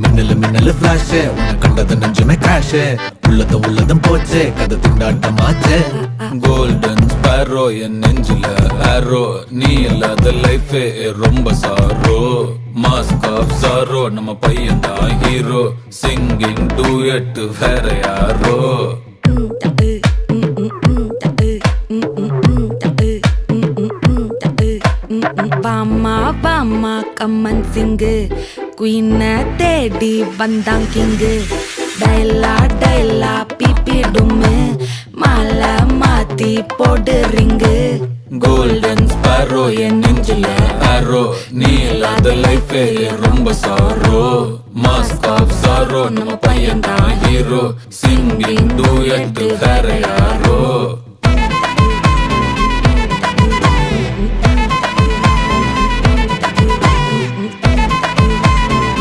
மின்னலு மின்னலு flash உன்னை கண்டது நெஞ்சுமே crash உள்ளதும் போச்சே கதை திண்டாட்டமாச்சே கோல்டன் ஸ்பேரோ என் நெஞ்சில ஆரோ நீ இல்லாத லைஃபே ரொம்ப சாரோ மாஸ்க் ஆஃப் சாரோ நம்ம பையன் தான் ஹீரோ சிங்கிங் டூயட் வேற யாரோ வாமா வாமா கம்மன் சிங்கு குயின தேடி வந்தான் கிங்கு டைலா டைலா பிபி டும்மு மாலை மாத்தி போடு ரிங்கு கோல்டன் ஸ்பேரோ என் நெஞ்சில ஆரோ நீ இல்லாத லைஃபே ரொம்ப சாரோ மாஸ்க் ஆஃப் சாரோ நம்ம பையன் தான் ஹீரோ சிங்கிங் டூயட் வேற யாரோ